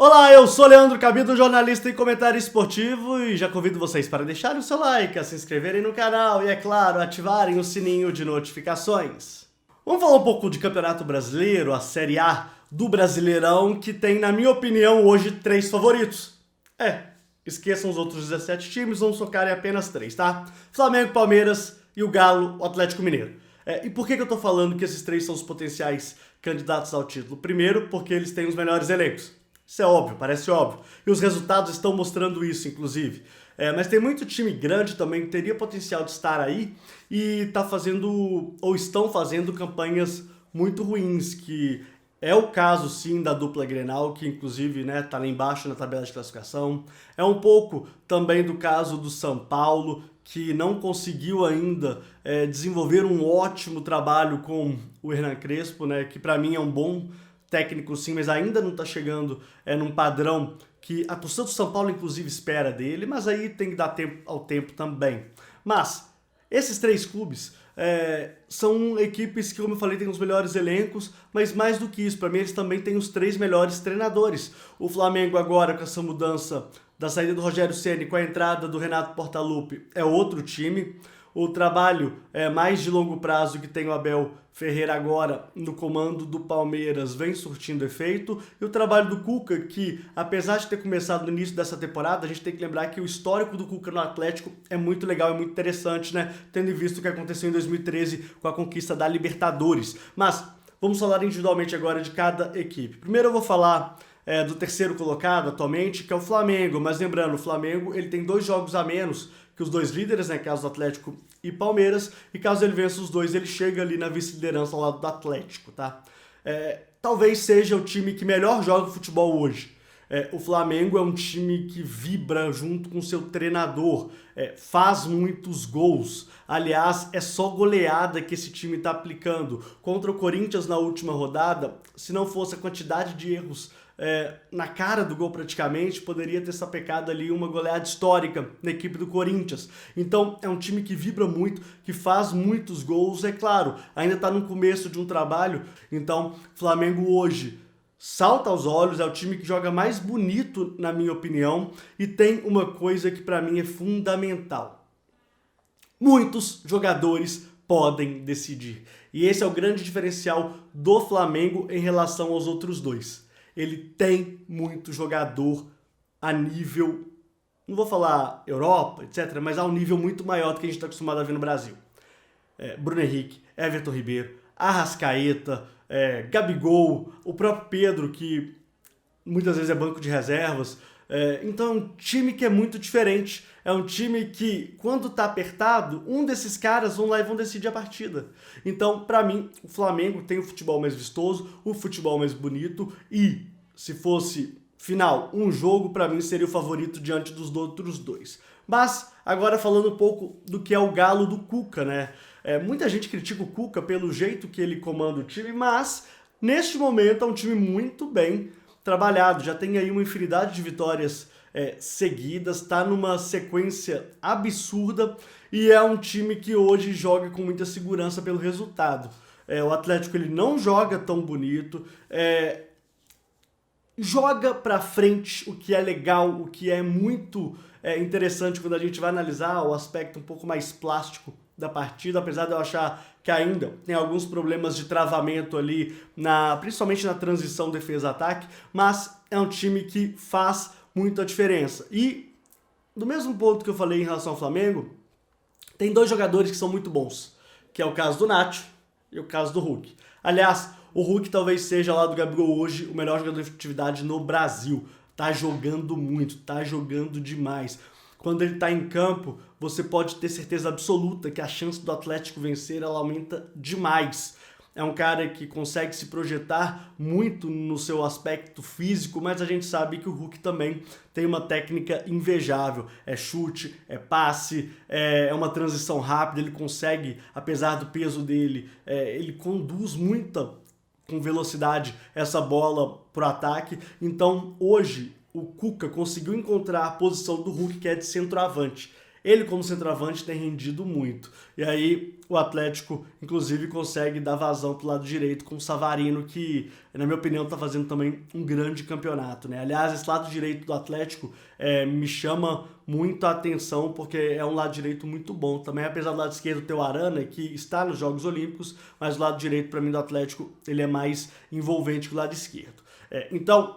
Olá, eu sou Leandro Cabido, jornalista e comentário esportivo, e já convido vocês para deixarem o seu like, a se inscreverem no canal e, é claro, ativarem o sininho de notificações. Vamos falar um pouco de Campeonato Brasileiro, a Série A do Brasileirão, que tem, na minha opinião, hoje 3 favoritos. Esqueçam os outros 17 times, vamos focar em apenas 3, tá? Flamengo, Palmeiras e o Galo, o Atlético Mineiro. E por que eu tô falando que esses 3 são os potenciais candidatos ao título? Primeiro, porque eles têm os melhores elencos. Isso é óbvio, parece óbvio. E os resultados estão mostrando isso, inclusive. Mas tem muito time grande também que teria potencial de estar aí e tá fazendo, ou estão fazendo, campanhas muito ruins, que é o caso, sim, da dupla Grenal, que inclusive, né, tá lá embaixo na tabela de classificação. É um pouco também do caso do São Paulo, que não conseguiu ainda desenvolver um ótimo trabalho com o Hernan Crespo, né, que para mim é um bom técnico, sim, mas ainda não está chegando num padrão que a torcida do São Paulo, inclusive, espera dele, mas aí tem que dar tempo ao tempo também. Mas esses 3 clubes são equipes que, como eu falei, têm os melhores elencos, mas mais do que isso, para mim eles também têm os 3 melhores treinadores. O Flamengo agora, com essa mudança da saída do Rogério Ceni, com a entrada do Renato Portaluppi, é outro time. O trabalho mais de longo prazo que tem o Abel Ferreira agora no comando do Palmeiras vem surtindo efeito. E o trabalho do Cuca, que apesar de ter começado no início dessa temporada, a gente tem que lembrar que o histórico do Cuca no Atlético é muito legal, é muito interessante, né? Tendo visto o que aconteceu em 2013 com a conquista da Libertadores. Mas vamos falar individualmente agora de cada equipe. Primeiro eu vou falar do terceiro colocado atualmente, que é o Flamengo. Mas lembrando, o Flamengo ele tem 2 jogos a menos que os 2 líderes, né, caso do Atlético e Palmeiras, e caso ele vença os 2, ele chega ali na vice-liderança ao lado do Atlético, tá? Talvez seja o time que melhor joga futebol hoje. O Flamengo é um time que vibra junto com seu treinador, faz muitos gols. Aliás, é só goleada que esse time está aplicando. Contra o Corinthians na última rodada, se não fosse a quantidade de erros na cara do gol praticamente, poderia ter sapecado ali uma goleada histórica na equipe do Corinthians. Então é um time que vibra muito, que faz muitos gols, é claro, ainda está no começo de um trabalho, então Flamengo hoje salta aos olhos, é o time que joga mais bonito, na minha opinião, e tem uma coisa que para mim é fundamental. Muitos jogadores podem decidir. E esse é o grande diferencial do Flamengo em relação aos outros 2. Ele tem muito jogador a nível, não vou falar Europa, etc., mas a um nível muito maior do que a gente está acostumado a ver no Brasil. Bruno Henrique, Everton Ribeiro, Arrascaeta, Gabigol, o próprio Pedro, que muitas vezes é banco de reservas. Então é um time que é muito diferente. É um time que, quando tá apertado, um desses caras vão lá e vão decidir a partida. Então, pra mim, o Flamengo tem o futebol mais vistoso, o futebol mais bonito e, se fosse final, um jogo, pra mim, seria o favorito diante dos outros 2. Mas, agora falando um pouco do que é o Galo do Cuca, né? Muita gente critica o Cuca pelo jeito que ele comanda o time, mas, neste momento, é um time muito bem trabalhado, já tem aí uma infinidade de vitórias seguidas, está numa sequência absurda e é um time que hoje joga com muita segurança pelo resultado. O Atlético ele não joga tão bonito, joga pra frente, o que é legal, o que é muito interessante quando a gente vai analisar o aspecto um pouco mais plástico da partida, apesar de eu achar que ainda tem alguns problemas de travamento ali, principalmente na transição defesa-ataque, mas é um time que faz muita diferença. E, do mesmo ponto que eu falei em relação ao Flamengo, tem 2 jogadores que são muito bons, que é o caso do Nacho e o caso do Hulk. Aliás, o Hulk talvez seja lá do Gabigol hoje o melhor jogador de atividade no Brasil. Tá jogando muito, tá jogando demais. Quando ele está em campo, você pode ter certeza absoluta que a chance do Atlético vencer ela aumenta demais. É um cara que consegue se projetar muito no seu aspecto físico, mas a gente sabe que o Hulk também tem uma técnica invejável. É chute, é passe, é uma transição rápida, ele consegue, apesar do peso dele, ele conduz com velocidade essa bola pro ataque. Então, hoje, o Cuca conseguiu encontrar a posição do Hulk, que é de centroavante. ele como centroavante tem rendido muito. E aí o Atlético, inclusive, consegue dar vazão pro lado direito com o Savarino, que, na minha opinião, tá fazendo também um grande campeonato, né? Aliás, esse lado direito do Atlético me chama muito a atenção, porque é um lado direito muito bom também, apesar do lado esquerdo ter o Arana, que está nos Jogos Olímpicos, mas o lado direito, para mim, do Atlético, ele é mais envolvente que o lado esquerdo. Então,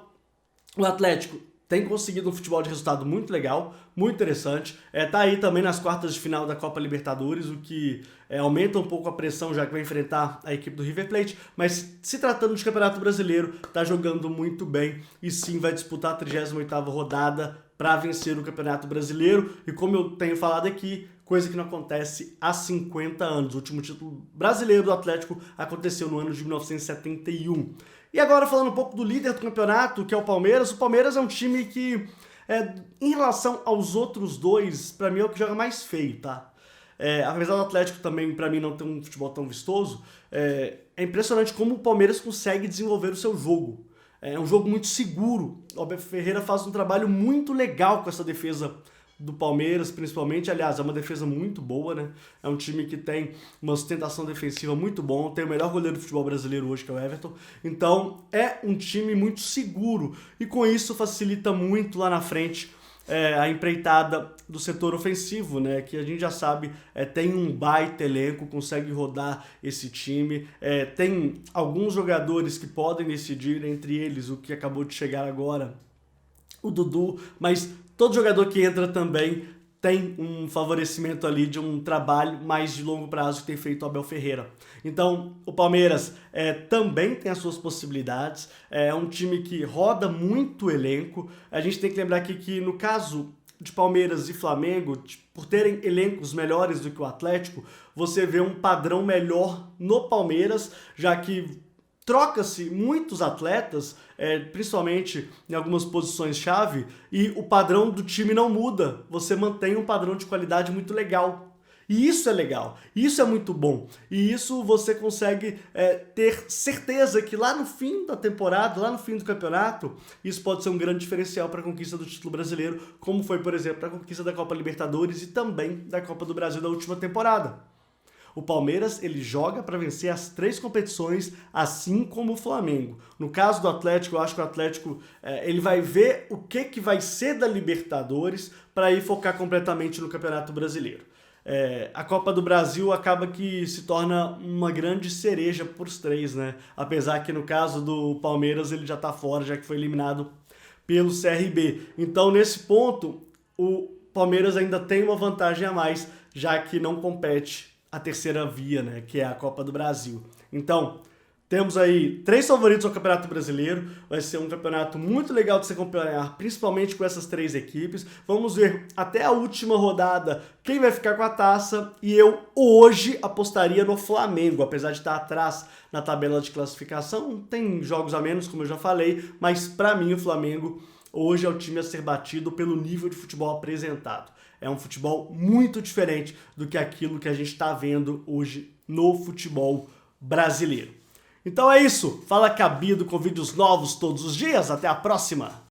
o Atlético tem conseguido um futebol de resultado muito legal, muito interessante. Tá aí também nas quartas de final da Copa Libertadores, o que aumenta um pouco a pressão, já que vai enfrentar a equipe do River Plate. Mas se tratando de Campeonato Brasileiro, tá jogando muito bem e sim vai disputar a 38ª rodada para vencer o Campeonato Brasileiro. E como eu tenho falado aqui, coisa que não acontece há 50 anos. O último título brasileiro do Atlético aconteceu no ano de 1971. E agora falando um pouco do líder do campeonato, que é o Palmeiras é um time que, em relação aos outros dois, pra mim é o que joga mais feio, tá? Apesar do Atlético também, pra mim, não ter um futebol tão vistoso, é impressionante como o Palmeiras consegue desenvolver o seu jogo. É um jogo muito seguro. O Abel Ferreira faz um trabalho muito legal com essa defesa do Palmeiras, principalmente. Aliás, é uma defesa muito boa, né? É um time que tem uma sustentação defensiva muito bom, tem o melhor goleiro do futebol brasileiro hoje, que é o Everton. Então, é um time muito seguro e com isso facilita muito lá na frente a empreitada do setor ofensivo, né? Que a gente já sabe, tem um baita elenco, consegue rodar esse time, tem alguns jogadores que podem decidir, entre eles o que acabou de chegar agora, o Dudu, mas todo jogador que entra também tem um favorecimento ali de um trabalho mais de longo prazo que tem feito o Abel Ferreira. Então, o Palmeiras também tem as suas possibilidades, é um time que roda muito o elenco. A gente tem que lembrar aqui que no caso de Palmeiras e Flamengo, por terem elencos melhores do que o Atlético, você vê um padrão melhor no Palmeiras, já que troca-se muitos atletas, principalmente em algumas posições-chave, e o padrão do time não muda. Você mantém um padrão de qualidade muito legal. E isso é legal, isso é muito bom. E isso você consegue ter certeza que lá no fim da temporada, lá no fim do campeonato, isso pode ser um grande diferencial para a conquista do título brasileiro, como foi, por exemplo, a conquista da Copa Libertadores e também da Copa do Brasil da última temporada. O Palmeiras, ele joga para vencer as 3 competições, assim como o Flamengo. No caso do Atlético, eu acho que o Atlético ele vai ver o que vai ser da Libertadores para ir focar completamente no Campeonato Brasileiro. A Copa do Brasil acaba que se torna uma grande cereja para os 3, né? Apesar que no caso do Palmeiras ele já está fora, já que foi eliminado pelo CRB. Então, nesse ponto, o Palmeiras ainda tem uma vantagem a mais, já que não compete a terceira via, né, que é a Copa do Brasil. Então, temos aí 3 favoritos ao Campeonato Brasileiro, vai ser um campeonato muito legal de se acompanhar, principalmente com essas 3 equipes. Vamos ver até a última rodada quem vai ficar com a taça, e eu hoje apostaria no Flamengo, apesar de estar atrás na tabela de classificação, tem jogos a menos, como eu já falei, mas para mim o Flamengo hoje é o time a ser batido pelo nível de futebol apresentado. É um futebol muito diferente do que aquilo que a gente está vendo hoje no futebol brasileiro. Então é isso. Fala Cabido com vídeos novos todos os dias. Até a próxima!